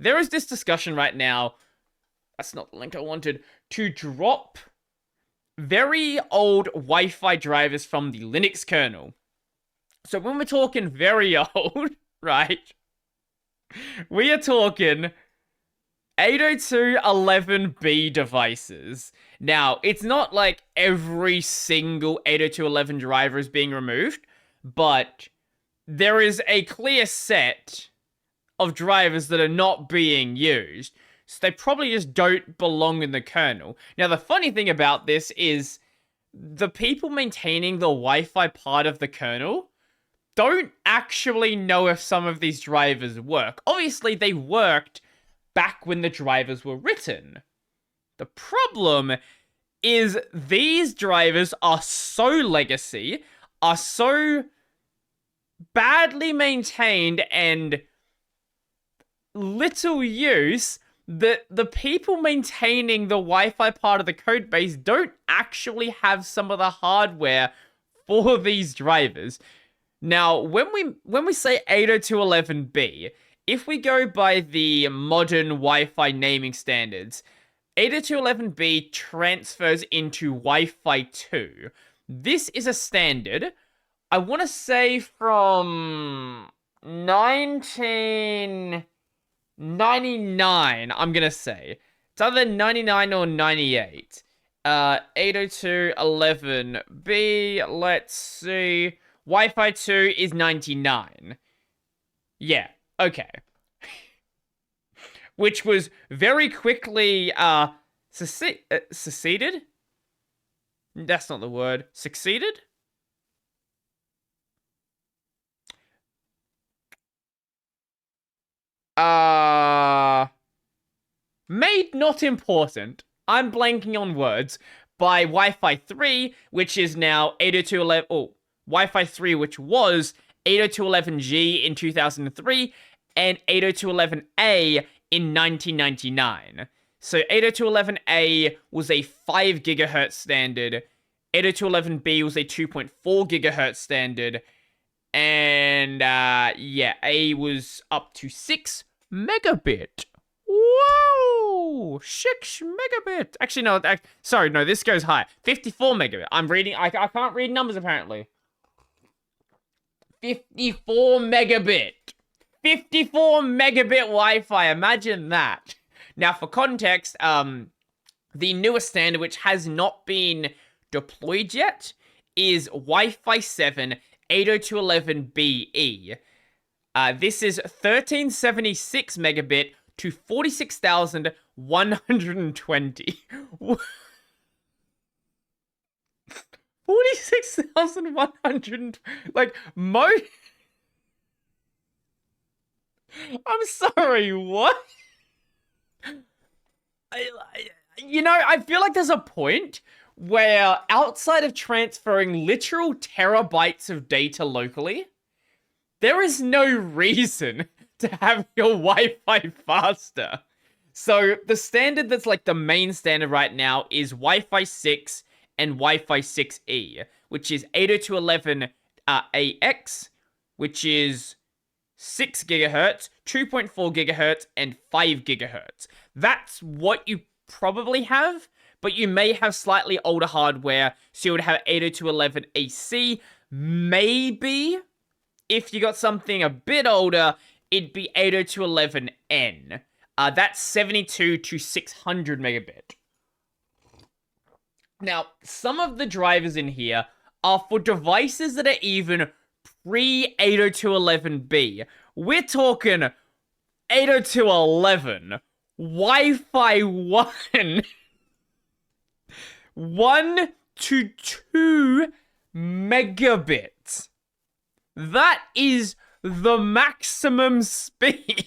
there is this discussion right now. That's not the link I wanted. To drop very old Wi-Fi drivers from the Linux kernel. So when we're talking very old, right? We are talking 802.11b devices. Now, it's not like every single 802.11 driver is being removed, but there is a clear set of drivers that are not being used. So they probably just don't belong in the kernel. Now, the funny thing about this is the people maintaining the Wi-Fi part of the kernel don't actually know if some of these drivers work. Obviously, they worked back when the drivers were written. The problem is these drivers are so legacy, are so badly maintained and little use that the people maintaining the Wi-Fi part of the code base don't actually have some of the hardware for these drivers. Now, when we say 802.11b, if we go by the modern Wi-Fi naming standards, 802.11b transfers into Wi-Fi 2. This is a standard, I want to say from 1999, I'm going to say. It's either 99 or 98. 802.11b, let's see. Wi-Fi 2 is 99. Yeah, okay. Which was very quickly, seceded? That's not the word. Succeeded? Made not important. I'm blanking on words. By Wi-Fi 3, which is now 802.11... Oh, Wi-Fi 3, which was 802.11g in 2003, and 802.11a in 1999. So 802.11a was a 5 gigahertz standard, 802.11b was a 2.4 gigahertz standard, and yeah, A was up to 6 megabit. Whoa! 6 megabit. Actually, no, sorry, no, this goes higher. 54 megabit. I'm reading, I can't read numbers apparently. 54 megabit. 54 megabit Wi-Fi. Imagine that. Now, for context, the newest standard, which has not been deployed yet, is Wi-Fi 7 802.11be. This is 1376 megabit to 46,120. 46,100. Like, I'm sorry, what? I feel like there's a point where outside of transferring literal terabytes of data locally, there is no reason to have your Wi-Fi faster. So the standard that's like the main standard right now is Wi-Fi 6 and Wi-Fi 6E, which is 802.11ax, which is 6 gigahertz, 2.4 gigahertz, and 5 gigahertz. That's what you probably have, but you may have slightly older hardware, so you would have 802.11ac. Maybe, if you got something a bit older, it'd be 802.11n. That's 72 to 600 megabit. Now, some of the drivers in here are for devices that are even pre-802.11b. We're talking 802.11, Wi-Fi 1, 1 to 2 megabits. That is the maximum speed.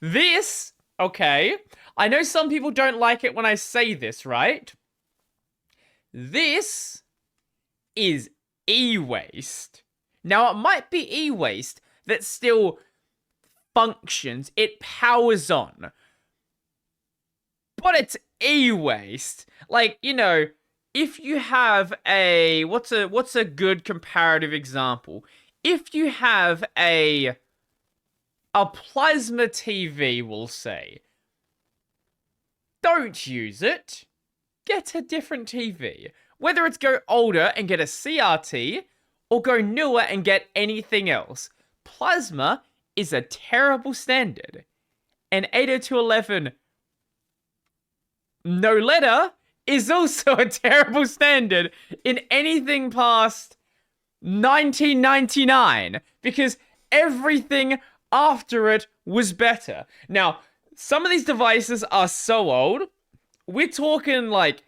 This, okay, I know some people don't like it when I say this, right? This is e-waste. Now, it might be e-waste that still functions. It powers on. But it's e-waste. Like, if you have a... What's a good comparative example? If you have a a plasma TV will say, don't use it. Get a different TV. Whether it's go older and get a CRT, or go newer and get anything else. Plasma is a terrible standard. And 802.11 no letter is also a terrible standard in anything past 1999, because everything after it was better. Now, some of these devices are so old, we're talking like,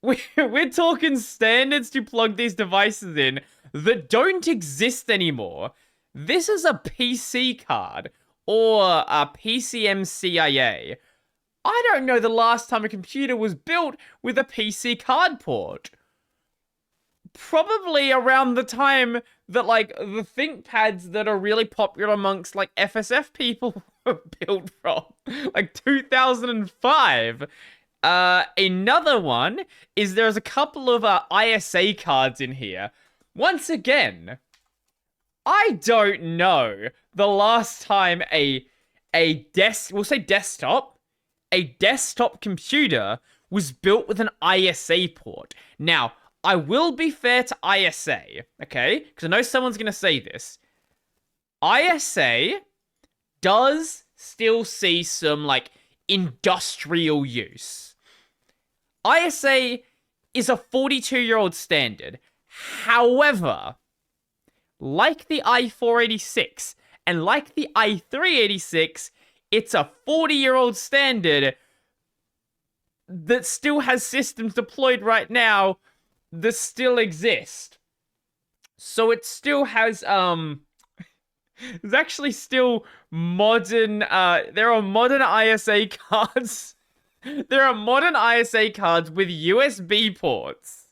we're talking standards to plug these devices in that don't exist anymore. This is a PC card, or a PCMCIA. I don't know the last time a computer was built with a PC card port. Probably around the time that, like, the ThinkPads that are really popular amongst, like, FSF people were built from. Like, 2005. Another one is there's a couple of ISA cards in here. Once again, I don't know the last time we'll say desktop, a desktop computer was built with an ISA port. Now, I will be fair to ISA, okay? Because I know someone's going to say this. ISA does still see some, like, industrial use. ISA is a 42-year-old standard. However, like the i486 and like the i386, it's a 40-year-old standard that still has systems deployed right now that still exist. So it still has, there's actually still modern, there are modern ISA cards. There are modern ISA cards with USB ports,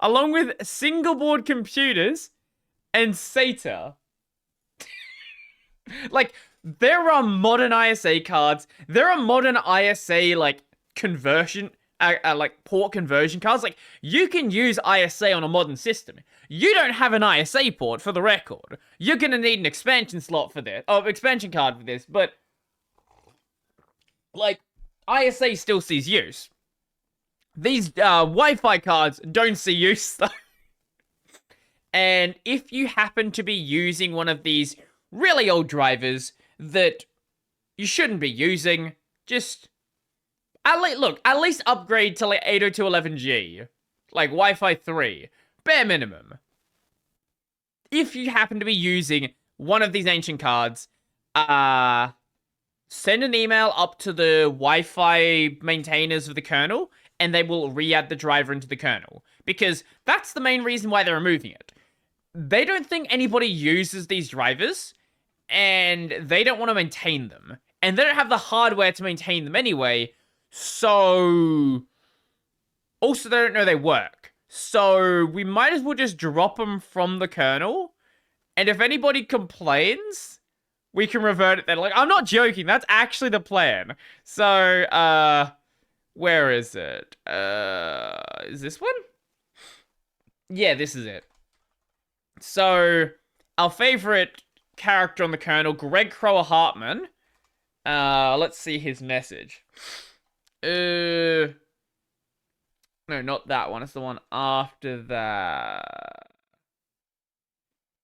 along with single board computers and SATA. Like, there are modern ISA cards. There are modern ISA, like, conversion, like, port conversion cards. Like, you can use ISA on a modern system. You don't have an ISA port, for the record. You're gonna need an expansion slot for this. Oh, expansion card for this, but, like, ISA still sees use. These Wi-Fi cards don't see use, though. And if you happen to be using one of these really old drivers that you shouldn't be using, just at least upgrade to, like, 802.11g, like Wi-Fi 3, bare minimum. If you happen to be using one of these ancient cards, send an email up to the Wi-Fi maintainers of the kernel, and they will re-add the driver into the kernel, because that's the main reason why they're removing it. They don't think anybody uses these drivers, and they don't want to maintain them. And they don't have the hardware to maintain them anyway, so... Also, they don't know they work. So, we might as well just drop them from the kernel, and if anybody complains, we can revert it then. Like, I'm not joking, that's actually the plan. So, where is it? Is this one? Yeah, this is it. So, our favorite character on the kernel, Greg Crower Hartman. Let's see his message. No, not that one. It's the one after that.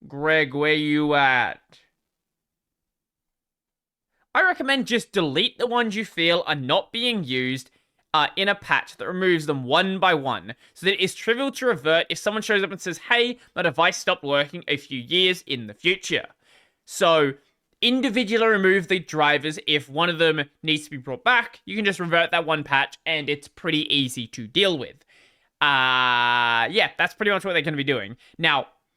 Greg, where you at? I recommend just delete the ones you feel are not being used in a patch that removes them one by one, so that it's trivial to revert if someone shows up and says, hey, my device stopped working a few years in the future. So, individually remove the drivers. If one of them needs to be brought back, you can just revert that one patch, and it's pretty easy to deal with. Yeah, that's pretty much what they're going to be doing. Now,